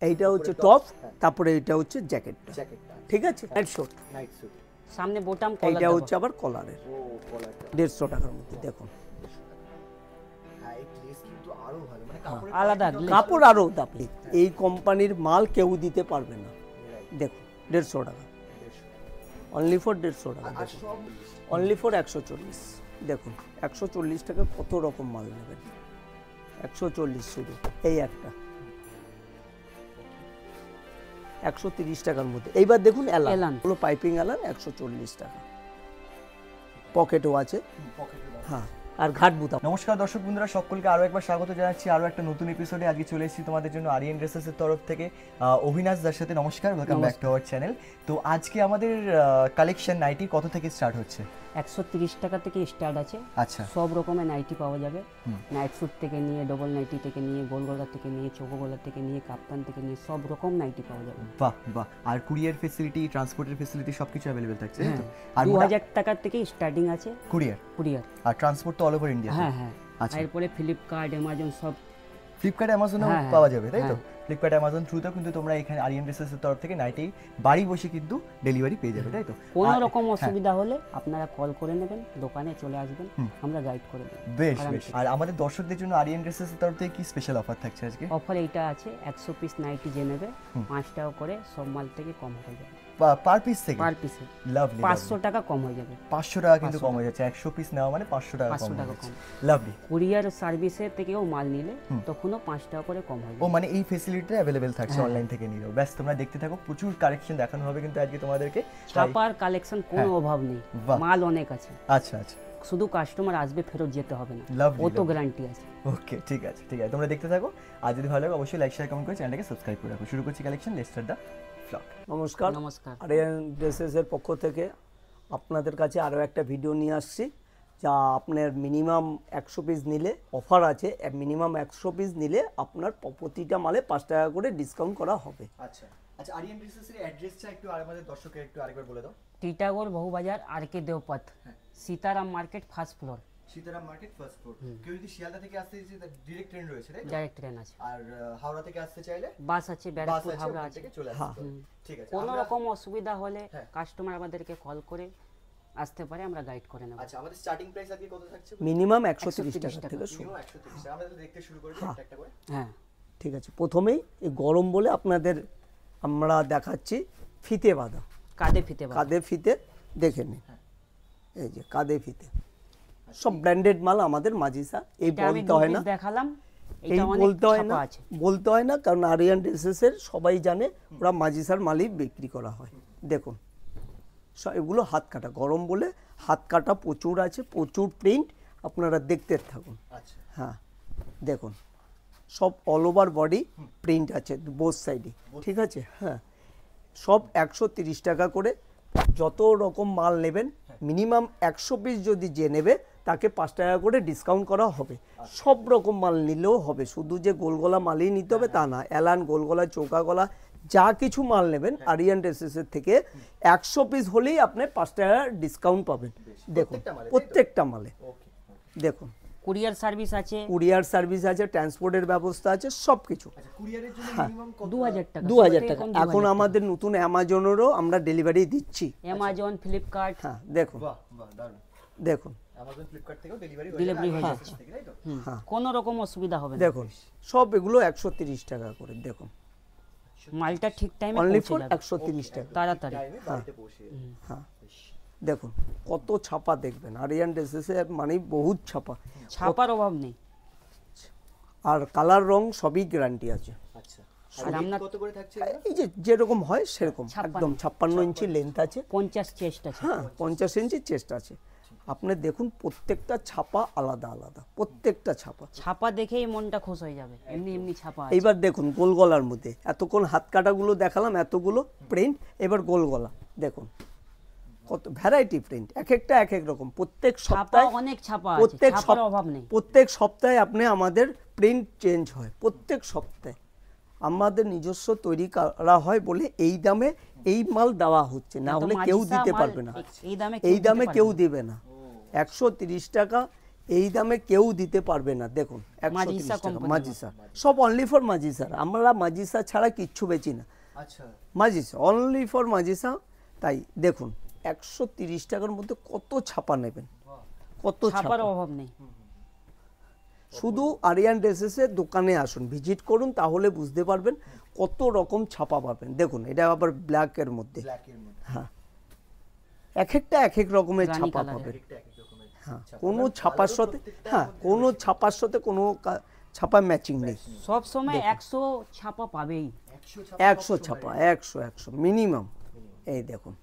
এইটা হচ্ছে টপ, তারপরে এটা হচ্ছে জ্যাকেটটা, ঠিক আছে? নাইট স্যুট, সামনে বোতাম কলার, এইটা হচ্ছে আবার কলারের। 150 টাকার মধ্যে দেখুন, আলাদা কাপড় আরো দামি। এই কোম্পানির মাল কেউ দিতে পারবে না। দেখুন 150 টাকা, অনলি ফর 150 টাকা, অনলি ফর 140। দেখুন 140 টাকা কত রকম মাল নেবেন, 140 শুধু এই একটা, 130 টাকার মধ্যে। এইবার দেখুন এলান, হলো পাইপিং এলান, 140 টাকা, পকেটও আছে, হ্যাঁ, আর ঘাট বুতা। নমস্কার দর্শক বন্ধুরা, সকলকে আরো একবার স্বাগত জানাচ্ছি আরো একটা নতুন এপিসোডে। আজকে চলে এসেছি তোমাদের জন্য আরিয়ান ড্রেসেস এর তরফ থেকে অভিনাশ দার সাথে। নমস্কার, welcome back to our channel. তো আজকে আমাদের কালেকশন নাইটি কত থেকে স্টার্ট হচ্ছে? 130 টাকা থেকে স্টার্ট আছে। আচ্ছা, সব রকমের নাইটি পাওয়া যাবে, নাইট স্যুট থেকে নিয়ে, ডবল নাইটি থেকে নিয়ে, গোল গলা থেকে নিয়ে, চৌকো গলা থেকে নিয়ে, কাপ্তান থেকে নিয়ে সব রকম নাইটি পাওয়া যাবে। বাহ বাহ। আর কুরিয়ার ফ্যাসিলিটি, ট্রান্সপোর্টের ফ্যাসিলিটি সবকিছু अवेलेबल থাকছে, তাই তো? আর 2000 টাকা থেকে স্টার্টিং আছে কুরিয়ার, আর ট্রান্সপোর্ট তো অল ওভার ইন্ডিয়া। হ্যাঁ হ্যাঁ। আচ্ছা, এরপরে ফ্লিপকার্ট, অ্যামাজন সব, ফ্লিপকার্ট অ্যামাজনেও পাওয়া যাবে, তাই তো? ফ্লিপকার্ট অ্যামাজন থ্রুতেও কিন্তু তোমরা এখানে আরিয়ান ড্রেসেসের তরফ থেকে নাইটি বাড়ি বসে কিন্তু ডেলিভারি পেয়ে যাবে, তাই তো? কোনো রকম অসুবিধা হলে আপনারা কল করে নেবেন, দোকানে চলে আসবেন, আমরা গাইড করে দেব। বেশ বেশ। আর আমাদের দর্শকদের জন্য আরিয়ান ড্রেসেসের তরফ থেকে কি স্পেশাল অফার থাকছে আজকে? অফার এইটা আছে, 100 পিস নাইটি যে নেবে 5 টাকা করে সব মাল থেকে কম হয়ে যাবে। পার পিস থেকে? পার পিসে লাভলি, 500 টাকা কম হয়ে যাবে। 500 টাকা কিন্তু কম হয়ে যাচ্ছে, 100 পিস নেওয়া মানে 500 টাকা কম। লাভলি। কুরিয়ার সার্ভিসের থেকেও মাল নিলে তখনও 5 টাকা করে কম হয়। ও মানে এই ফ্যাসিলিটিটা अवेलेबल থাকছে অনলাইন থেকে নিলেও। ব্যাস, তোমরা দেখতে থাকো, প্রচুর কালেকশন দেখানো হবে কিন্তু আজকে তোমাদেরকে। ছাপার কালেকশন কোনো অভাব নেই, মাল অনেক আছে। আচ্ছা আচ্ছা, শুধু কাস্টমার আসবে, ফেরত যেতে হবে না, ও তো গ্যারান্টি আছে। ওকে, ঠিক আছে ঠিক আছে, তোমরা দেখতে থাকো। আর যদি ভালো লাগে অবশ্যই লাইক শেয়ার কমেন্ট করে চ্যানেলটাকে সাবস্ক্রাইব করে রাখো। শুরু করছি collection, let's start the blog. নমস্কার, আরিয়ান ড্রেসেসের পক্ষ থেকে আপনাদের কাছে আরও একটা ভিডিও নিয়ে আসছি, যা আপনার মিনিমাম 100 পিস নিলে অফার আছে। মিনিমাম 100 পিস নিলে আপনার প্রতিটা মালে 5 টাকা করে ডিসকাউন্ট করা হবে। আচ্ছা আচ্ছা, আরিয়ান ড্রেসেসের অ্যাড্রেসটা একটু আমাদের দর্শককে একটু আরেকবার বলে দাও। Titagarh Bowbazar, R K. Deopath, Sitaram market first floor. Sitaram market first floor. কেউ যদি শিয়ালদা থেকে আসতে চায় ডাইরেক্ট ট্রেন রয়েছে, তাই তো? ডাইরেক্ট ট্রেন আছে। আর হাওড়া থেকে আসতে চাইলে বাস আছে, ব্যারাকপুর হাওড়া আছে, চলে আসতে। ঠিক আছে, কোনো রকম অসুবিধা হলে কাস্টমার আমাদেরকে কল করে আসতে পারে, আমরা গাইড করে নেব। আচ্ছা, আমাদের স্টার্টিং প্রাইস আজকে কত থাকছে? মিনিমাম 130 টাকা থেকে শুরু। মিনিমাম 130 টাকা। আমরা দেখতে শুরু করি একটা করে। হ্যাঁ, ঠিক আছে। প্রথমেই এই গরম বলে আপনাদের আমরা দেখাচ্ছি ফিতে বাঁধা, কাঁধে ফিতে দেখে নিন। এই যে কাঁধে ফিতে, সব ব্র্যান্ডেড মাল আমাদের মাজিসা। এই বলতে হয় না, দেখালাম, এই বলতে হয় না, কারণ আরিয়ান ড্রেসেসের সবাই জানে ওরা মাজিসার মালই বিক্রি করা হয়। দেখুন এগুলো হাত কাটা, গরম বলে হাত কাটা প্রচুর আছে, প্রচুর প্রিন্ট, আপনারা দেখতে থাকুন। হ্যাঁ দেখুন, সব অল ওভার বডি প্রিন্ট আছে বোথ সাইডে, ঠিক আছে? হ্যাঁ, সব 130 টাকা করে। যত রকম মাল নেবেন মিনিমাম 100 পিস যদি যে নেবে তাকে 5 টাকা করে ডিসকাউন্ট করা হবে। সব রকম মাল নিলেও হবে, শুধু যে গোলগলা মালই নিতে হবে তা না। এলান, গোলগলা, চৌকা গলা, যা কিছু মাল নেবেন আরিয়ান ড্রেসেসের থেকে 100 পিস হলেই আপনি 5 টাকা ডিসকাউন্ট পাবেন। দেখুন প্রত্যেকটা মালে। দেখুন কুরিয়ার সার্ভিস আছে, ট্রান্সপোর্টের ব্যবস্থা আছে, সব কিছু। কুরিয়ারের জন্য মিনিমাম 2000 টাকা। 2000 টাকা। এখন আমাদের নতুন অ্যামাজনেরও আমরা ডেলিভারি দিচ্ছি, অ্যামাজন, ফ্লিপকার্ট। হ্যাঁ দেখুন, বাহ বাহ, দারুণ। দেখুন অ্যামাজন, ফ্লিপকার্ট থেকেও ডেলিভারি হয়ে যাচ্ছে, তাই তো? কোনো রকম অসুবিধা হবে না। দেখুন সব এগুলো 130 টাকা করে। দেখুন মালটা ঠিক টাইমে অনলি ফর পৌঁছে যাবে, 130 টাকা তাড়াতাড়ি। হ্যাঁ, দেখুন কত ছাপা দেখবেন আরিয়ান ড্রেসেসে, মানে বহুত ছাপা, ছাপার অভাব নেই। আর কালার রং সবই গ্যারান্টি আছে। আচ্ছা, আর আমরা কত করে থাকছে? এই যে যেরকম হয় সেরকম, একদম 56 ইঞ্চি লেন্থ আছে, 50 চেস্ট আছে। হ্যাঁ 50 ইঞ্চি চেস্ট আছে। আপনি দেখুন প্রত্যেকটা ছাপা আলাদা আলাদা, প্রত্যেকটা ছাপা দেখেই মনটা খুশ হয়ে যাবে, এমনি এমনি ছাপা আছে। এইবার দেখুন গোল গলার মধ্যে এতক্ষণ হাত কাটাগুলো দেখালাম, এতগুলো প্রিন্ট, এবার গোল গলা দেখুন কত ভ্যারাইটি প্রিন্ট, এক একটা এক এক রকম। প্রত্যেক সপ্তাহে অনেক ছাপা আছে, ছাপার অভাব নেই। প্রত্যেক সপ্তাহে আপনি আমাদের প্রিন্ট চেঞ্জ হয়, প্রত্যেক সপ্তাহে আমাদের নিজস্ব তৈরি করা হয় বলে এই দামে এই মাল দেওয়া হচ্ছে, না হলে কেউ দিতে পারবে না, এই দামে কেউ দিবে না। 130 টাকা এই দামে কেউ দিতে পারবে না। দেখুন 130 মাজিসা টাকা company মাজিসা, সব অনলি ফর মাজিসা। আমরা মাজিসা ছাড়া কিচ্ছু বেচি না, আচ্ছা মাজিসা অনলি ফর মাজিসা। তাই দেখুন 130 টাকার মধ্যে কত ছাপা নেবেন, কত ছাপার ছাপা। অভাব নেই। শুধু আরিয়ান ড্রেসেসের দোকানে আসুন, ভিজিট করুন, তাহলে বুঝতে পারবেন কত রকম ছাপা পাবেন। দেখুন এটা আবার ব্ল্যাকের মধ্যে, ব্ল্যাকের মধ্যে হ্যাঁ এক একটা এক এক রকমের রানী ছাপা কালারের। পাবেন। একটা এক এক রকমের হ্যাঁ ছাপা। কোনো মানে ছাপার কালারও সাথে, প্রত্যেকটা হ্যাঁ মধ্যে কোনো ছাপার সাথে কোনো ছাপা ম্যাচিং নেই। সব সময় 100 ছাপা পাবেই। 100 ছাপা, 100 মিনিমাম। এই দেখুন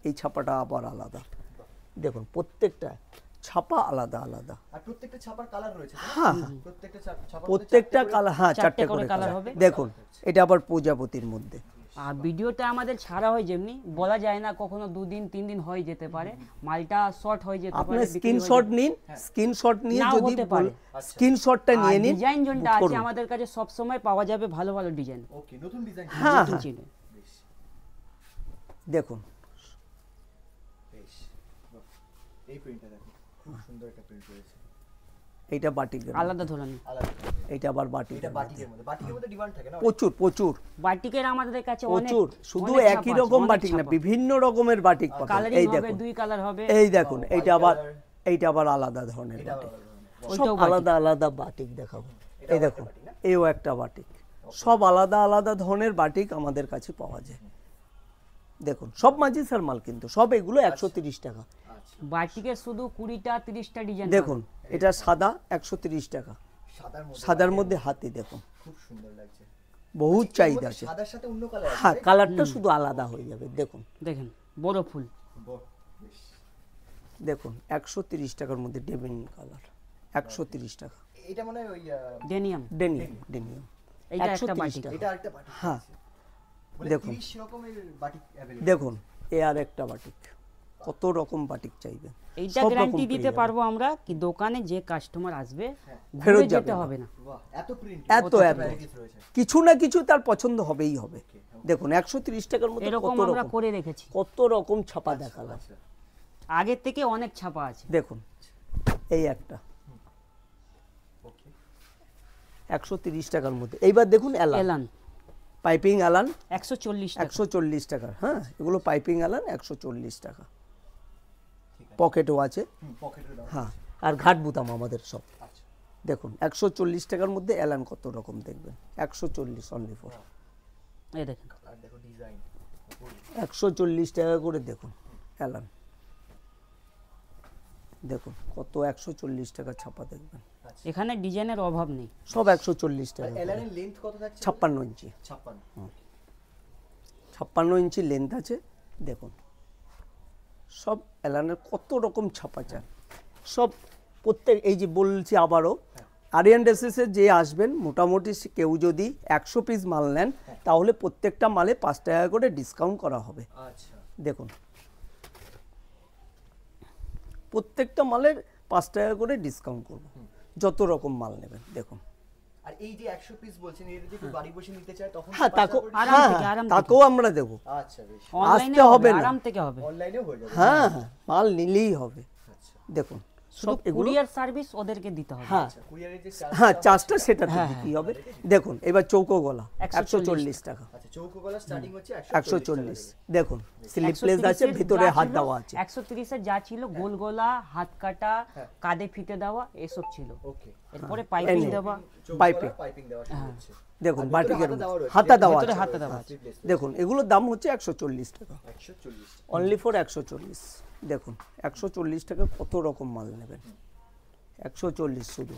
এই ছাপাটা আবার আলাদা, দেখুন প্রত্যেকটা ছাপা আলাদা আলাদা। আর প্রত্যেকটা ছাপার কালার রয়েছে তাই না? হ্যাঁ প্রত্যেকটা ছাপার প্রত্যেকটা কালার, হ্যাঁ চারটে চারটে করে করে কালার কালার হবে। দেখুন এটা আবার প্রজাপতির মধ্যে। আর ভিডিওটা আমাদের ছাড়া হয় যেমনি, বলা যায় না, কখনো 2 দিন 3 দিন হয়ে যেতে পারে, মালটা শর্ট হয়ে যেতে পারে, আপনার স্ক্রিনশট নিন, স্ক্রিনশট নিয়ে নাও যদি হতে পারে। স্ক্রিনশটটা নিয়ে নিন, ডিজাইন জোনটা book আছে করুন। আমাদের কাছে সব সময় পাওয়া যাবে ভালো ভালো ডিজাইন। ওকে নতুন ডিজাইন হ্যাঁ নতুন হ্যাঁ ছিল। বেশ দেখুন বেশ বাহ। এই প্রিন্টটা দেখো খুব সুন্দর একটা প্রিন্ট রয়েছে এইটা বাটিকের, আলাদা ধরনের আলাদা এইটা আবার এটা বাটিকের, বাটিকের মধ্যে ডিমান্ড থাকে না প্রচুর প্রচুর বাটিকের আমাদের কাছে অনেক প্রচুর, শুধু অনেক একই ছাপা আছে, রকম অনেক বাটিক না, ছাপা। বিভিন্ন রকমের বাটিক পাবেন। কালারিং এই হবে, দেখুন, 2 কালার হবে। এই দেখুন white এইটা আবার, color। এইটা আবার আলাদা ধরনের এটা বাটিক। আলাদা। সব ওইটাও বাটিক। আলাদা আলাদা বাটিক দেখাবো। এটাও এই একটা দেখুন বাটিক না? এও একটা বাটিক, সব আলাদা আলাদা ধরনের বাটিক আমাদের কাছে পাওয়া যায়। দেখুন সব মাজিসার মাল, কিন্তু সব এগুলো 130 টাকা। আচ্ছা বাটিকের শুধু 20টা 30টা ডিজাইন। দেখুন এটা সাদা 130 টাকা, সাদার মধ্যে সাদার মধ্যে হাতি দেখুন, খুব সুন্দর লাগছে। বহুত এর চাহিদা মধ্যে আছে। সাদার সাথে অন্য কালার আছে হ্যাঁ তাই? কালারটা শুধু আলাদা হয়ে যাবে। দেখুন দেখেন বড় ফুল। বাহ, বেশ। দেখুন 130 টাকার মধ্যে ডেভিন কালার, 130 টাকা। এটা মনে হয় ওই ডেনিয়াম। ডেনিয়াম, ডেনিয়াম এইটা একটা 130 বাটিক। টাকা। এটা আরেকটা বাটিক হ্যাঁ আছে। বলে দেখুন। 30 রকমের বাটিক अवेलेबल দেখুন এ আর একটা বাটিক, কত রকম বাটিক চাইবেন এইটা সব রকম গ্যারান্টি পেয়ে দিতে যাবেন। পারবো আমরা কি দোকানে যে কাস্টমার আসবে ফেরত ঘুরে যাবে যেতে না। হবে না। বাহ এত প্রিন্ট এত এত varieties রয়েছে কিছু না কিছু তার পছন্দ হবেই হবে। দেখুন 130 টাকার মধ্যে এরকম কত আমরা রকম, করে রেখেছি। কত রকম ছাপা দেখালাম। আচ্ছা আগের থেকে অনেক ছাপা আছে। দেখুন এই একটা ওকে 130 টাকার মধ্যে। এইবার দেখুন এলান, এলান পাইপিং এলান 140 টাকা। 140 টাকার। হ্যাঁ এগুলো পাইপিং এলান 140 টাকা, পকেটও আছে। পকেটের দাম হ্যাঁ আর ঘাট বুতাম আমাদের সব। আচ্ছা দেখুন 140 টাকার মধ্যে এলান কত রকম দেখবেন, 140 অনলি ফর এই দেখেন আর দেখো ডিজাইন 140 টাকা করে। দেখুন এলান, দেখুন কত 140 টাকা ছাপা দেখবেন, এখানে ডিজাইনের অভাব নেই। সব 140 টাকা করে। এলানের লেন্থ কত থাকছে 56 ইঞ্চি, 56 56 ইঞ্চি লেন্থ আছে। দেখুন সব এলানের কত রকম ছাপা চান, সব প্রত্যেক, এই যে বলছি আবারও, আরিয়ান ড্রেসেসে যে আসবেন মোটামুটি কেউ যদি 100 পিস মাল নেন তাহলে প্রত্যেকটা মালে 5 টাকা করে ডিসকাউন্ট করা হবে। আচ্ছা দেখুন প্রত্যেকটা মালের 5 টাকা করে ডিসকাউন্ট করব যত রকম মাল নেবেন। দেখুন আর এই যে 100 পিস বলছেন এর যদি কেউ বাড়ি বসে নিতে চায় তখন হ্যাঁ তাকেও, আরাম হ্যাঁ থেকে, আরাম থেকে। তাকেও আমরা দেবো। আচ্ছা বেশ অনলাইনে আসতে হবে হবে, না। আরাম থেকে হবে। অনলাইনেও হয়ে যাবে হ্যাঁ হ্যাঁ মাল নিলেই হবে। আচ্ছা দেখুন শুধু সব এগুলো, কুরিয়ার সার্ভিস ওদেরকে দিতে হবে। হ্যাঁ আচ্ছা কুরিয়ারের যে হ্যাঁ চার্জটা সেটা দিতেই হবে। দেখুন এবার চৌকো গলা 140 140 টাকা, আচ্ছা চৌকো গলা স্টার্টিং হচ্ছে 140। দেখুন স্লিপ প্লেস আছে, 130 ভিতরে যা হাত ছিল, দেওয়া আছে। 130 এর যা ছিল গোল গলা, হাত কাটা, কাঁধে ফিতে দেওয়া এসব ছিল। ওকে এরপরে পাইপিং দেওয়া। পাইপিং, পাইপিং দেওয়া শুরু হচ্ছে দেখুন আর বাটিকের ভিতরে হাতা দেওয়া রয়েছে। হাতা দেওয়া ভিতরে আছে। হাতে দেওয়া আছে। দেখুন এগুলোর দাম হচ্ছে 140 টাকা, 140 অনলি ফর 140। দেখুন 140 টাকা কত রকম মাল নেবেন, 140 শুধু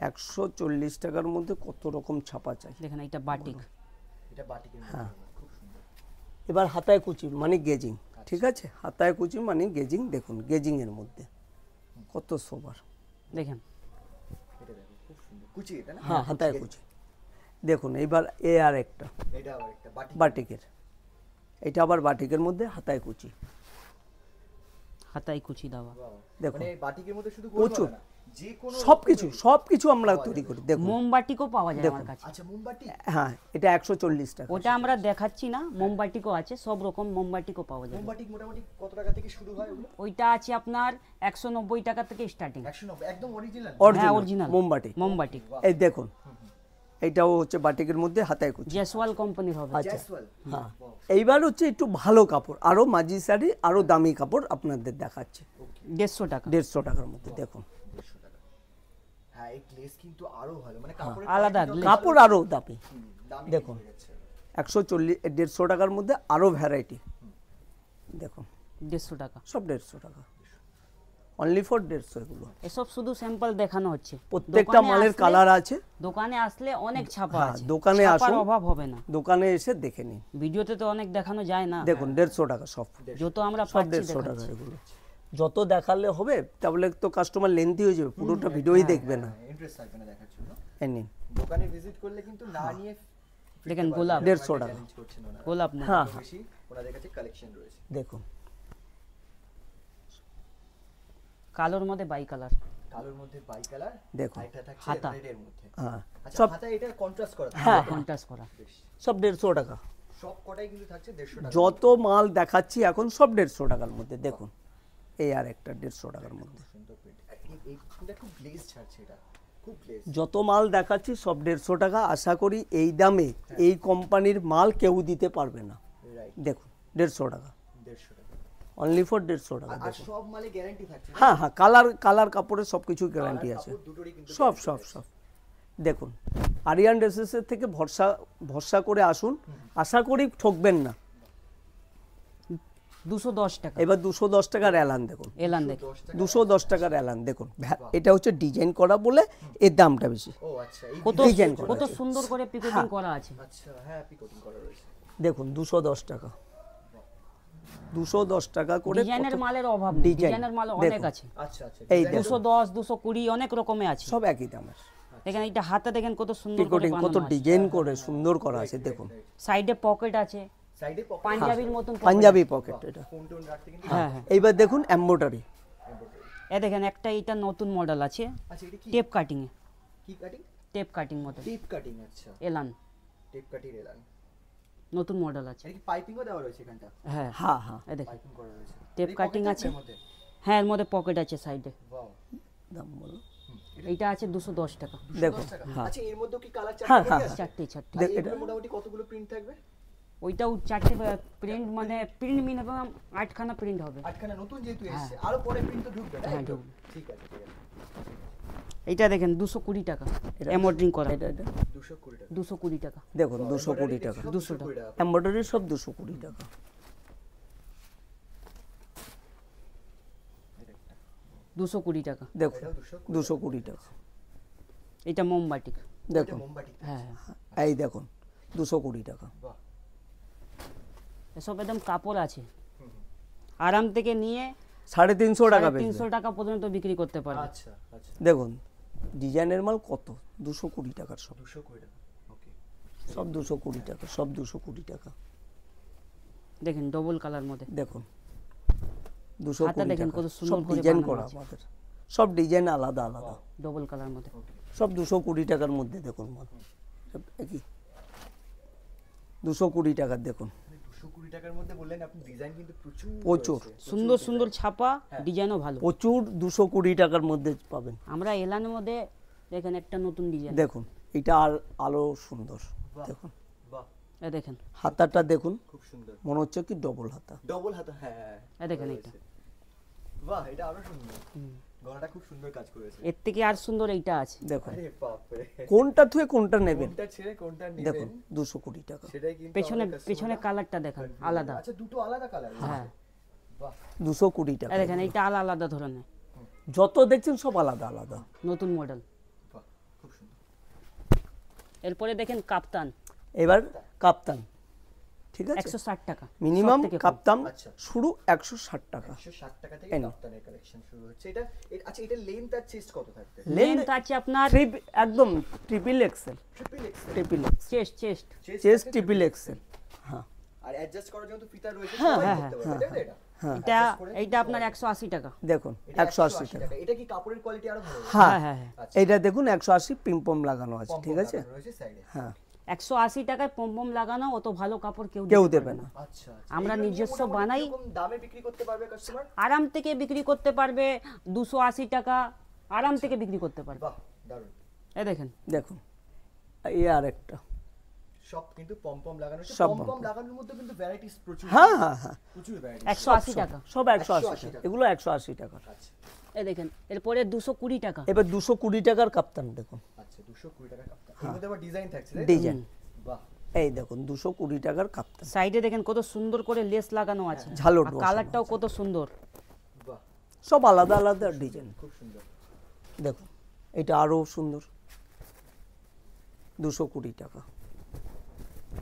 140 টাকার মধ্যে কত রকম ছাপা চাই। দেখেন এটা বাটিক। এটা বাটিকের হ্যাঁ। মধ্যে খুব সুন্দর এবার হাতায় কুচি মানে গেজিং, ঠিক আছে, হাতায় কুচি মানে গেজিং। দেখুন গেজিং এর মধ্যে কত সোবার। দেখেন এটা দেখো খুব সুন্দর কুচি এটা না হ্যাঁ হাতায় কুচি। দেখুন এইবার এ আর একটা এটা আবার একটা বাটিক বাটিকের, এটা আবার বাটিকের মধ্যে হাতায় কুচি। হাতায় কুচি দেওয়া। দেখুন মানে বাটিকের মধ্যে শুধু প্রচুর। গোল গলা না, যে কোনো সবকিছু আমরা তৈরি করি। দেখুন মোমবাটিকও পাওয়া যায় আমার কাছে। আচ্ছা মোমবাতি, হ্যাঁ, এটা 140 টাকা। ওটা আমরা দেখাচ্ছি না, মোমবাটিকও আছে, সব রকম মোমবাটিকও পাওয়া যায়। মোমবাতি মোটামুটি কত টাকা থেকে শুরু হয় ওগুলো? ওইটা আছে আপনার 190 টাকা থেকে স্টার্টিং। 190 একদম অরিজিনাল। হ্যাঁ অরিজিনাল মোমবাটি। মোমবাটি এই দেখুন, এইটাও হচ্ছে বাটিকের মধ্যে হাতায় কুচি। জেসওয়াল কোম্পানির হবে। আচ্ছা, জয়সওয়াল। হ্যাঁ। এইবার হচ্ছে একটু ভালো কাপড়, আরো মাঝি শাড়ি, আরো দামি কাপড় আপনাদের দেখাচ্ছে। 150 টাকা। 150 টাকার মধ্যে দেখুন। 150 টাকা। হ্যাঁ এই গ্লেজ কিন্তু আরো ভালো, মানে কাপড়ের আলাদা কাপড় আরো দামি। দামি দেখুন হয়ে যাচ্ছে। 140 150 টাকার মধ্যে আরো ভ্যারাইটি। দেখুন 150 টাকা। সব 150 টাকা, অনলি ফর 150 এগুলো। এসব শুধু স্যাম্পল দেখানো হচ্ছে। প্রত্যেকটা দোকানে মালের আসলে- কালার আছে। দোকানে আসলে অনেক ছাপা হ্যাঁ, আছে, দোকানে ছাপার আসুন। অভাব হবে না। দোকানে এসে দেখে নিন। ভিডিওতে তো অনেক দেখানো যায় না। দেখুন 150 টাকা সব, যত আমরা সব পাচ্ছি 150 টাকা দেখাচ্ছি। এগুলো। যত দেখালে হবে তাহলে তো কাস্টমার লেন্থি হয়ে যাবে, পুরোটা ভিডিওই দেখবে না। ইন্টারেস্ট থাকবে না দেখার জন্য। এই নিন দোকানে ভিজিট করলে কিন্তু না নিয়ে দেখেন গোলাপ, 150 টাকা। চ্যালেঞ্জ করছেন ওনারা। গোলাপ না। হ্যাঁ বেশি ওনাদের কাছে কালেকশন রয়েছে। দেখুন কালোর মধ্যে বাই কালার। কালোর মধ্যে বাই কালার, দেখুন। এটা থাকছে হাতা। রেডের মধ্যে। হ্যাঁ আচ্ছা সব হাতা এটা কন্ট্রাস্ট করা থাকে। হ্যাঁ কন্ট্রাস্ট করা। বেশ। সব 150 টাকা। সব কটাই কিন্তু থাকছে 150 টাকা। যত মাল দেখাচ্ছি এখন সব 150 টাকার মধ্যে। দেখুন এই আর একটা 150 টাকার মধ্যে। সুন্দর প্রিন্ট। এই প্রিন্টটা খুব গ্লেজ ছাড়ছে, এটা খুব গ্লেজ। যত মাল দেখাচ্ছি সব 150 টাকা। আশা করি এই দামে এই কোম্পানির মাল কেউ দিতে পারবে না। রাইট, দেখুন 150 টাকা, 150 টাকা। অনলি ফর 150 টাকা। আর সব মালে গ্যারান্টি থাকছে। হ্যাঁ হ্যাঁ, কালার কাপড়ের সব কিছু গ্যারান্টি আছে। কাপড় দুটোরই কিন্তু সব দেখুন। আরিয়ান ড্রেসেসের থেকে ভরসা করে আসুন, আশা করি ঠকবেন না। 210 টাকা। এবার 210 টাকার অ্যালান দেখুন, এলান দেখে 210 টাকার অ্যালান দেখুন। এটা হচ্ছে ডিজাইন করা বলে এর দামটা বেশি। ও আচ্ছা, এই কত ডিজাইন করা কত সুন্দর করে পিকোটিং করা আছে। আচ্ছা হ্যাঁ পিকোটিং করা রয়েছে। দেখুন 210 টাকা, 210 টাকা করে। ডিজাইনের কত- মালের অভাব নেই, ডিজাইন ডিজাইনের মাল অনেক দেখুন। আছে। আচ্ছা আচ্ছা। এই দেখুন 210 220 অনেক রকমের আছে। সব একই দামের। দেখেন এটা হাতে দেখেন কত সুন্দর করে পিকোটিং কত বানানো আছে। ডিজাইন করে সুন্দর করা আছে দেখুন। সাইডে পকেট আছে, সাইডে পকেট, পাঞ্জাবির মতন pocket পাঞ্জাবি পকেট এটা। ফোন টোন রাখতে কিন্তু হ্যাঁ হ্যাঁ। এইবার দেখুন এমব্রয়ডারি। এ দেখেন একটা এটা নতুন মডেল আছে, আচ্ছা এটা কি টেপ কাটিং এ, কি কাটিং? টেপ কাটিং মডেল টিপ কাটিং। আচ্ছা এলান, টিপ কাটিং এলান। নতুন মডেল আছে। এটা কি পাইপিংও দেওয়া রয়েছে এখানটা? হ্যাঁ হ্যাঁ হ্যাঁ, এ দেখেন পাইপিং করা রয়েছে। টেপ এই কাটিং pocket আছে। এর মধ্যে? হ্যাঁ এর মধ্যে পকেট আছে সাইডে। ওয়াও, দাম বলো। এইটা আছে 210 টাকা। 210 দেখুন, টাকা। হ্যাঁ। আচ্ছা এর মধ্যেও কি কালার হ্যাঁ, চার্ট হ্যাঁ, আছে? চারটে আর এগুলো মোটামুটি কতগুলো প্রিন্ট থাকবে? ওইটাও চারটে প্রিন্ট, মানে প্রিন্ট মিনিমাম 8খানা প্রিন্ট হবে। আটখানা নতুন যেহেতু এসেছে, আরো পরে প্রিন্ট তো ঢুকবে না? হ্যাঁ, ঢুকবে। ঠিক আছে ঠিক আছে। এইটা দেখেন 220 টাকা, এটা- এমব্রয়ডারিং করা। এটা 220 টাকা। 220 টাকা। দেখুন 220 টাকা। 200 টাকা। এমব্রয়ডারি সব 220 টাকা। 220 টাকা। দেখুন এটাও 220 220 টাকা। এটা মোমবাটিক। দেখুন মোমবাতি। হ্যাঁ এই দেখুন 220 টাকা। বাহ, এসব একদম কাপড় আছে, আরাম থেকে নিয়ে 350 টাকা বেচবে। 350 টাকা পর্যন্ত বিক্রি করতে পারবে। আচ্ছা আচ্ছা। দেখুন ডিজাইনের মাল কত, 220 টাকার সব, 220 টাকা। ওকে। সব 220 টাকা, সব 220 টাকা। দেখেন ডবল কালার মধ্যে। দেখুন 220 দেখেন টাকা। কত সুন্দর সব করে ডিজাইন বানানো করা আছে। আমাদের, সব ডিজাইন আলাদা আলাদা। ডবল কালার মধ্যে। সব 220 টাকার মধ্যে দেখুন মাল, সব একই 220 টাকার। দেখুন 220 টাকার মধ্যে বললেন আপনি, ডিজাইন কিন্তু প্রচুর প্রচুর। রয়েছে। সুন্দর সুন্দর ছাপা, ডিজাইনও ভালো। প্রচুর 220 টাকার মধ্যে পাবেন। আমরা এলানের মধ্যে দেখেন একটা নতুন ডিজাইন। দেখুন এটা আর আলো সুন্দর। বাহ। দেখুন বাহ, এ দেখেন, হাতাটা দেখুন, খুব সুন্দর। মনে হচ্ছে কি ডবল হাতা। ডবল হাতা, হ্যাঁ। এ দেখেন এটা। বাহ, এটা আরো সুন্দর। গলাটা খুব সুন্দর কাজ করেছে। এর থেকে আর সুন্দর এইটা আছে। দেখুন আরে বাপ রে, কোনটা থুয়ে কোনটা নেবেন। কোনটা ছেড়ে কোনটা দেখুন নেবেন 220 টাকা। সেটাই কিন্তু পেছনে আমাদের customer- পেছনে কালারটা দেখেন আলাদা। আচ্ছা দুটো আলাদা কালার। হ্যাঁ বাহ, 220 টাকা। এ দেখেন এইটা আলাদা ধরনের যত দেখছেন সব আলাদা আলাদা। নতুন মডেল। বাহ, খুব সুন্দর। এরপরে দেখেন কাপ্তান, এবার কাপ্তান, ঠিক আছে 160 টাকা মিনিমাম। সবথেকে কম। কাপ্তান আচ্ছা। শুরু 160 টাকা। 160 টাকা থেকে এই নাও। কাপ্তানের কালেকশন শুরু হচ্ছে। এটা আচ্ছা এটা লেন্থ আর চেস্ট কত থাকবে? লেন্থ আছে আপনার একদম triple Excel. Triple Excel. Triple Excel chest chest triple Excel. হ্যাঁ আর অ্যাডজাস্ট করার জন্য তো ফিতা রয়েছে, হ্যাঁ, সবাই হ্যাঁ, করতে পারবে, তাই তো এটা? এটা এইটা আপনার 180 টাকা। দেখুন 180 টাকা। এটা কি কাপড়ের কোয়ালিটি আরো ভালো? হ্যাঁ হ্যাঁ, এইটা দেখুন 180 পিম্পম লাগানো আছে, ঠিক আছে। রয়েছে সাইডে। হ্যাঁ 180 টাকায় পম লাগানো, অত ভালো কাপড় কেউ কেউ দিতে দেবে পারবে না। আচ্ছা আমরা নিজস্ব বানাই। এরকম দামে বিক্রি করতে পারবে কাস্টমার? আরাম থেকে বিক্রি করতে পারবে 280 টাকা, আরাম থেকে বিক্রি করতে পারবে। বাহ দারুণ। এই দেখেন দেখুন এই আরেকটা, সব কিন্তু পম লাগানো আছে। সব পম লাগানোর মধ্যে কিন্তু ভ্যারাইটিস প্রচুর। হ্যাঁ হ্যাঁ হ্যাঁ প্রচুর ভ্যারাইটি। 180 টাকা। সব 180 টাকা, এগুলো 180 টাকা। আচ্ছা এই দেখেন এরপরে 220 টাকা। এবার 220 টাকার কাপ্তান দেখুন, আচ্ছা 220 টাকা কাপটা। এর মধ্যে আবার ডিজাইন থাকছে তাই তো? ডিজাইন। বাহ এই দেখুন 220 টাকার কাপ্তান, সাইডে দেখেন কত সুন্দর করে লেস লাগানো আছে, ঝালর আর বসানো কালারটাও কত সুন্দর। বাহ সব আলাদা আলাদা ডিজাইন। খুব সুন্দর। দেখুন এটা আরো সুন্দর, 220 টাকা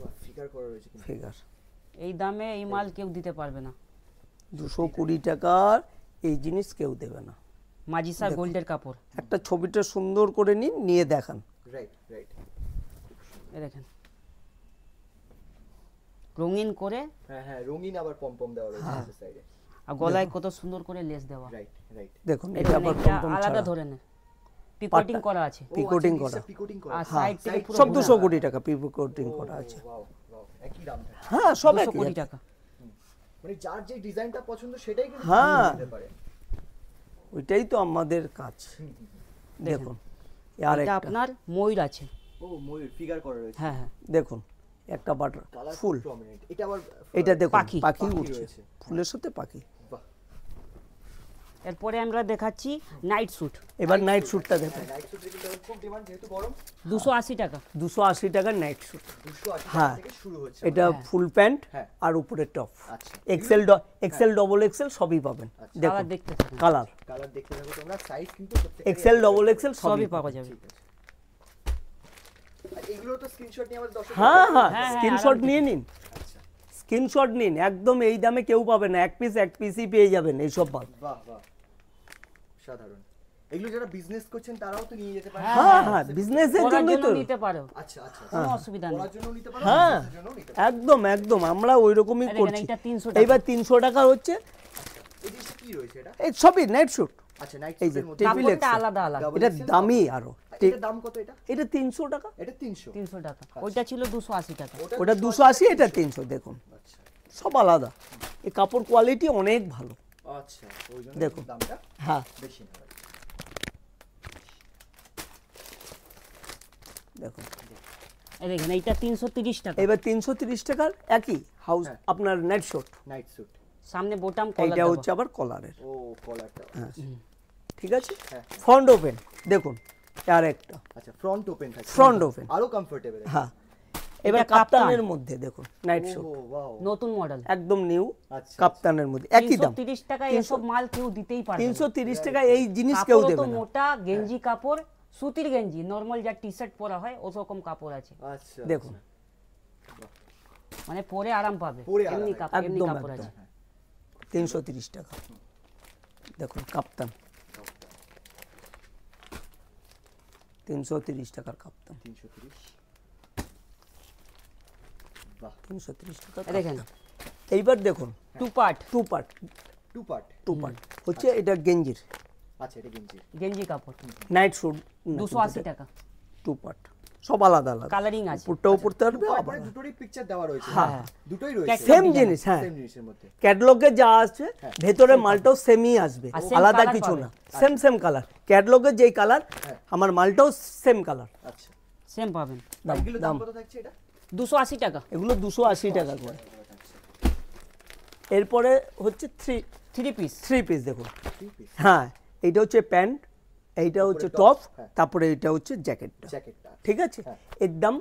বাহ ফিগার করা রয়েছে কিন্তু। ফিগার। এই দামে এই মাল কেউ দিতে পারবে না। 220 টাকার এই জিনিস কেউ দেবে না। মাজিসা গোল্ডের কাপড়। একটা ছবিটা সুন্দর করে নিন, নিয়ে দেখান। Right right. এই দেখেন রঙিন করে, হ্যাঁ হ্যাঁ রঙিন আবার পম দেওয়া রয়েছে সাইডে। আর গলায় কত সুন্দর করে লেস দেওয়া। Right right. দেখুন এটা এটা আবার একটা পম আলাদা ছাড়া, ধরনের পিকোটিং করা আছে, পিকোটিং করা। পিকোটিং করা। আর সাইড থেকে পুরো সব 220 টাকা পিকোটিং করা আছে। ওয়াও ওয়াও একই দাম থাকে। হ্যাঁ সব 220 একই। টাকা। মানে যার যে ডিজাইনটা পছন্দ সেটাই কিন্তু হ্যাঁ। দিতে পারে। ওইটাই তো আমাদের কাজ। দেখুন আর এটা একটা আপনার ময়ূর আছে। ও ময়ূর ফিগার করা রয়েছে। হ্যাঁ হ্যাঁ দেখুন একটা বাটার কালার ফুল, প্রমিনেন্ট। এটা আবার এটা দেখুন পাখি। পাখি পাখি উঠছে, রয়েছে। ফুলের সাথে পাখি। বাহ এরপরে আমরা দেখাচ্ছি নাইট স্যুট। এবার নাইট স্যুটটা দেখুন, নাইট স্যুট কিন্তু এখন খুব ডিমান্ড যেহেতু গরম। 280 টাকা। 280 টাকার নাইট স্যুট। 280 হ্যাঁ। টাকা থেকে শুরু হচ্ছে। এটা ফুল প্যান্ট হ্যাঁ। আর উপরে টপ, আচ্ছা। এক্সেল ডবল এক্সেল সবই পাবেন। কালার দেখুন দেখতে থাকুন, কালার কালার দেখতে থাকো তোমরা, সাইজ কিন্তু প্রত্যেকটা এক্সেল ডবল এক্সেল সবই সবই পাওয়া যাবে। ঠিক আছে। আর এগুলো তো স্ক্রিনশট নিয়ে আমাদের দর্শক। হ্যাঁ হ্যাঁ হ্যাঁ, স্ক্রিনশট আরাম নিয়ে নিন, আচ্ছা স্ক্রিনশট নিন, একদম এই দামে কেউ পাবে না। এক পিসই পেয়ে যাবেন এইসব মাল। বাহ বাহ সাধারণ। এগুলো যারা বিজনেস করছেন তারাও তো নিয়ে যেতে পারে। হ্যাঁ হ্যাঁ বিজনেসের পরার জন্যই জন্য তো। নিতে পারো, আচ্ছা আচ্ছা। কোনো অসুবিধা নেই। পরার জন্য নিতে পারো, হ্যাঁ বিজনেসের জন্য নিতে পারো। একদম একদম আমরা ওই রকমই এই দেখেন, করছি। এইটা 300 টাকা। এইবার 300 টাকা হচ্ছে, এই জিনিসটা কি রয়েছে এটা? এই সবই নাইট স্যুট। আচ্ছা নাইট এই যে স্যুটের মধ্যে টেবিল কাপড়টা এক্সেল। আলাদা আলাদা। Double এটা XL দামি আরো, এটার দাম কত এটা? এটা 300 টাকা, এটা 300। 300 টাকা। ওইটা ছিল 280 টাকা। ওটা 280, এটা 300। দেখুন আচ্ছা সব আলাদা, এই কাপড় কোয়ালিটি অনেক ভালো। আচ্ছা ওই জন্য দেখুন। দামটা হ্যাঁ বেশি না। দেখুন এই দেখেন এইটা 330 টাকা। এবার 330 টাকার একই হাউস হ্যাঁ। আপনার নেট শর্ট। Night sweet. সামনে বোটাম কলার এইটা দেওয়া। হচ্ছে আবার কলারের, ও কলারটা। ঠিক আছে। হ্যাঁ। ফ্রন্ট ওপেন দেখুন, আর একটা আচ্ছা ফ্রন্ট ওপেন থাকে। Front open. আরো কমফোর্টেবল। হ্যাঁ এবার এটা কাপ্তান। কাপ্তানের মধ্যে দেখুন নাইট ও শর্ট, ওয়াও। নতুন মডেল। একদম নিউ আচ্ছা, কাপ্তানের মধ্যে একই দাম। 330 টাকা এসব মাল কেউ দিতেই পারবে না। 330 টাকা এই জিনিস কেউ কাপড়ও তো দেবে না। মোটা গেঞ্জি কাপড়, সুতির গেঞ্জি, নরমাল যা টি-শার্ট পরা হয় ওরকম কাপড় আছে। আচ্ছা দেখুন মানে পরে আরাম পাবে, পরে আরাম এমনি পাবে। কাপড়, এমনি একদম কাপড় একদম। আছে। 330 টাকা দেখুন কাপ্তান, 330 টাকার কাপ্তান, 330। বাহ 330 টাকা এই দেখেন এইবার দেখুন two part two part, two part. হচ্ছে এটা গেঞ্জির আচ্ছা এটা গেঞ্জি। গেঞ্জি কাপড় নাইট স্যুট 280 টাকা। টু পার্ট, সব আলাদা আলাদা। কালারিং আছে। উপরটাও পড়তে পারবে পার্ট আবার মানে দুটোরই পিকচার দেওয়া রয়েছে। হ্যাঁ। দুটোই রয়েছে। সেম জিনিস। হ্যাঁ সেম জিনিসের মধ্যে। ক্যাটালগে যা আছে ভেতরে মালটাও সেমই আসবে, আর same আলাদা colour কিছু পাবে। না। সেম কালার, ক্যাটালগের যেই কালার হ্যাঁ। আমার মালটাও সেম কালার। আচ্ছা সেম পাবেন। এগুলো দাম কত থাকছে এটা? 280 টাকা। এগুলো 280 টাকা করে। এরপরে হচ্ছে থ্রি পিস। থ্রি পিস দেখুন। 3 পিস। হ্যাঁ এইটা হচ্ছে প্যান্ট, এইটা হচ্ছে টপ, হ্যাঁ। তারপরে এটা হচ্ছে জ্যাকেটটা, জ্যাকেটটা। ঠিক আছে। হ্যাঁ। এর দাম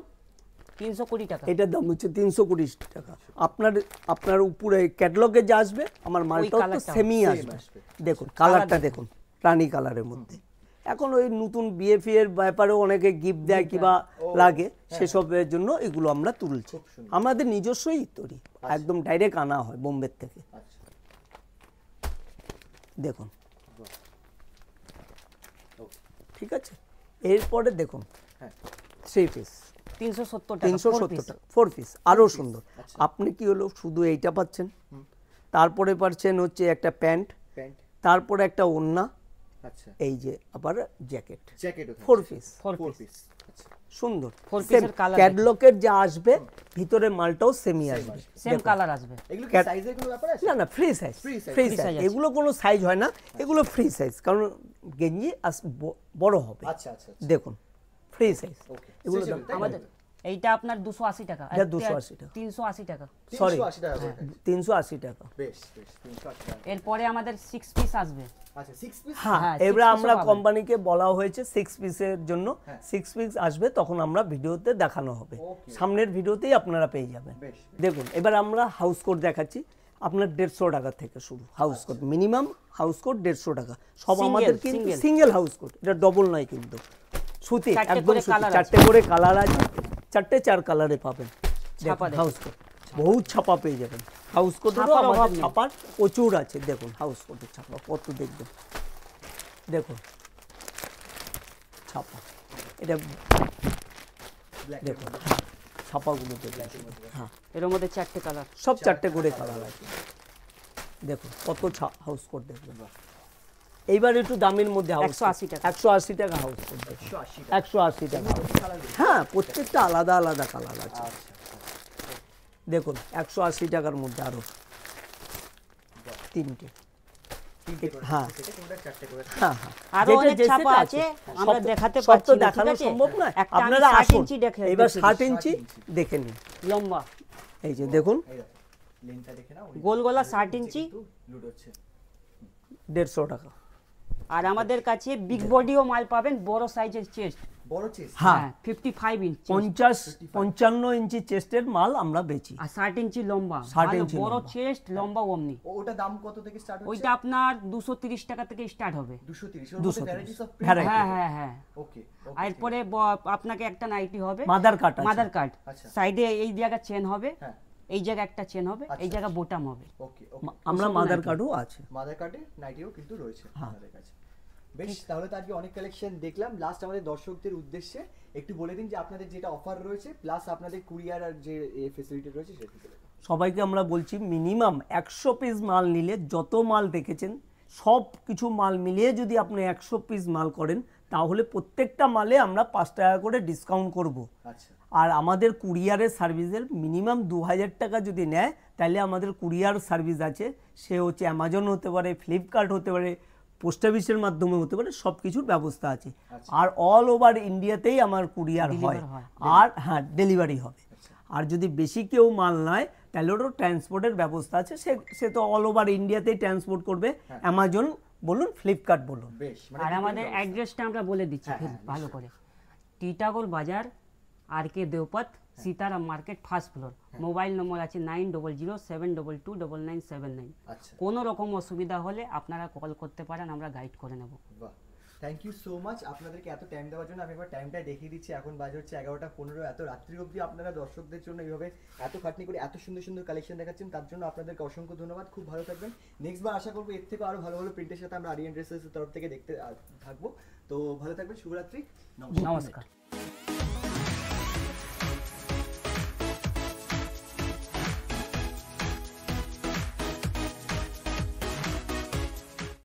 320 টাকা। এটার দাম হচ্ছে 320 টাকা। আপনার উপরে ক্যাটালগে যা আসবে আমার মালটাও তো কালারটা সেমই same আসবে। আসবে। দেখুন কালারটা দেখুন, রানী কালারের মধ্যে। এখন ওই নতুন বিএফি এর ব্যাপারেও অনেকে গিফট দেয় কিবা লাগে, সেসবের জন্য এগুলো আমরা তুলছি। খুব সুন্দর। আমাদের নিজস্বই তৈরি, একদম ডাইরেক্ট আনা হয় বোম্বে থেকে। আচ্ছা দেখুন ওকে। ঠিক আছে। এরপরে দেখুন হ্যাঁ থ্রি পিস 370 টাকা। 370 টাকা, 4 পিস আরো সুন্দর। আপনি কি হলো শুধু এইটা পাচ্ছেন, তারপরে পাচ্ছেন হচ্ছে একটা প্যান্ট, প্যান্ট, তারপরে একটা ওড়না, আচ্ছা এই যে আবার জ্যাকেট, জ্যাকেটও 4 পিস, 4 4 পিস পিস, আচ্ছা সুন্দর। 4 পিসের কালার ক্যাটলগের যা আসবে ভিতরে মালটাও সেমি আসবে। সেম কালার আসবে। এগুলো কি সাইজের কোনো ব্যাপার আছে? না না, free size, Free size, free free size, size আছে। এগুলো কোনো সাইজ হয় না, এগুলো ফ্রি সাইজ, কারণ গেঞ্জি বড় হবে। আচ্ছা আচ্ছা আচ্ছা, দেখুন ফ্রি সাইজ, ওকে এগুলো আমাদের এইটা আপনার 280 টাকা, এটা 280 টাকা। 380 টাকা। সরি 380 টাকা করে থাকে। 380 টাকা। বেশ বেশ 380 টাকা। এরপরে আমাদের 6 পিস আসবে। আচ্ছা 6 পিস, হ্যাঁ, হ্যাঁ, এবার 6 piece আমরা পাবেন। কোম্পানিকে বলা হয়েছে 6 পিসের জন্য, হ্যাঁ। 6 পিস আসবে, তখন আমরা ভিডিওতে দেখানো হবে, Okay. সামনের ভিডিওতেই আপনারা পেয়ে যাবেন। বেশ দেখুন এবার আমরা হাউস কোট দেখাচ্ছি, আপনার 150 টাকা থেকে শুরু house coat, minimum house coat 150 টাকা সব। Single, আমাদের কিন্তু single। সিঙ্গেল হাউস কোট, এটা ডবল নয় কিন্তু, সুতি, চারটে একদম করে সুতি, colour আছে। 4টে করে কালার আছে, 4 কালারে পাবেন। ছাপা দেখুন হাউস কোট, বহুত ছাপা পেয়ে যাবেন হাউস কোটেরও, ছাপার অভাব আমাদের নেই। ছাপার প্রচুর আছে। দেখুন হাউস কোটের ছাপা কত, দেখবেন, দেখুন ছাপা, এটা ব্ল্যাক, দেখুন ছাপাগুলো দেখবেন, হ্যাঁ এর মধ্যে 4টে কালার। সব 4টে করে কালার আছে। দেখুন কত হাউস কোট দেখবেন। এইবার একটু দামের মধ্যে হাউস 180 টাকা। 180 টাকা হাউস কোট দেখুন, 180 টাকা। 180 টাকা। হ্যাঁ, প্রত্যেকটা আলাদা আলাদা কালার আছে। আচ্ছা দেখুন 180 টাকার মধ্যে আরো 3টে। তিনটে করে হ্যাঁ। সেটা তোমরা 4টে করে। হ্যাঁ হ্যাঁ, আরো যেটা অনেক যে ছাপা সেটা আছে, আমরা সব- দেখাতে সব পারছি তো না, ঠিক দেখানো আছে? সম্ভব নয়, একটা আমি আপনারা 60 আসুন, ইঞ্চি এবার দেখিয়ে 60 দিচ্ছি। ইঞ্চি দেখে নিন। লম্বা এই যে দেখুন এই দেখো লেনটা দেখে নাও, গোল গলা 60 ইঞ্চি। কিন্তু লুড হচ্ছে 150 টাকা। আর আমাদের কাছে বিগ বডিও মাল পাবেন, বড় সাইজের চেস্ট। বড় চেস্ট, হ্যাঁ, 55 ইঞ্চি 55 ইঞ্চি চেস্টের মাল আমরা বেচি। আর 60 ইঞ্চি লম্বা, 60 ভালো ইঞ্চি বড় লম্বা। চেস্ট, লম্বা ওমনি। ওটা দাম কত থেকে স্টার্ট হচ্ছে? ওইটা আপনার 230 টাকা থেকে স্টার্ট হবে। 230, ওর মধ্যে 230 ভ্যারাইটিস অফ Variety। হ্যাঁ হ্যাঁ হ্যাঁ। ওকে আর এরপরে আপনাকে একটা নাইটি হবে, মাদার কাট আছে। মাদার কাট, আচ্ছা। সাইডে এই জায়গা চেন হবে, হ্যাঁ এই জায়গা একটা চেন হবে, এই আচ্ছা, জায়গা বোটাম হবে। ওকে ওকে। আমরা ওসব মাদার নাইটি। কার্ডও আছে। মাদার কার্ডে নাইটিও কিন্তু রয়েছে আমাদের কাছে। বেশ, তাহলে তো আজকে অনেক কালেকশন দেখলাম। লাস্ট আমাদের দর্শকদের উদ্দেশ্যে একটু বলে দিন যে আপনাদের যেটা অফার রয়েছে, প্লাস আপনাদের কুরিয়ার আর যে ফেসিলিটি রয়েছে সেটা বলে দিন। সবাইকে আমরা বলছি মিনিমাম 100 পিস মাল নিলে, যত মাল দেখেছেন সব কিছু মাল মিলিয়ে যদি আপনি 100 পিস মাল করেন, তাহলে প্রত্যেকটা মালে আমরা 5 টাকা করে ডিসকাউন্ট করব। আচ্ছা আর আমাদের কুরিয়ারের সার্ভিসের মিনিমাম 2000 টাকা যদি নেয়, তাহলে আমাদের কুরিয়ার সার্ভিস আছে, সে হচ্ছে অ্যামাজন হতে পারে, ফ্লিপকার্ট হতে পারে, পোস্ট অফিসের মাধ্যমে হতে পারে, সব কিছুর ব্যবস্থা আছে। আর অল ওভার ইন্ডিয়াতেই আমার কুরিয়ার হয়, হয়। আর হ্যাঁ ডেলিভারি হবে। আর যদি বেশি কেউ মাল নেয়, তাহলে ওটা ট্রান্সপোর্টের ব্যবস্থা আছে, সে তো অল ওভার ইন্ডিয়াতেই ট্রান্সপোর্ট করবে, অ্যামাজন বলুন, ফ্লিপকার্ট বলুন। বেশ, আর আমাদের অ্যাড্রেসটা আমরা বলে দিচ্ছি খুব ভালো করে। টিটাগড় বাজার, R K Deopath, Sitaram market, first floor. Mobile number আছে 9007229979। আচ্ছা কোনো রকম অসুবিধা হলে আপনারা কল করতে পারেন, আমরা গাইড করে নেব। বাহ, থ্যাংক ইউ সো মাচ আপনাদেরকে এত টাইম দেওয়ার জন্য। আমি এবার টাইমটা দেখিয়ে দিচ্ছি, এখন বাজে হচ্ছে 11:15। এত রাত্রি অবধি আপনারা দর্শকদের জন্য এইভাবে এত খাটনি করে এত সুন্দর সুন্দর কালেকশন দেখাচ্ছেন, তার জন্য আপনাদেরকে অসংখ্য ধন্যবাদ। খুব ভালো থাকবেন। নেক্সট বার আশা করবো এর থেকে আরো ভালো ভালো প্রিন্টের সাথে আমরা আরিয়ান ড্রেসেসের তরফ থেকে দেখতে থাকবো। তো ভালো থাকবেন, শুভরাত্রি, নমস্কার। নমস্কার।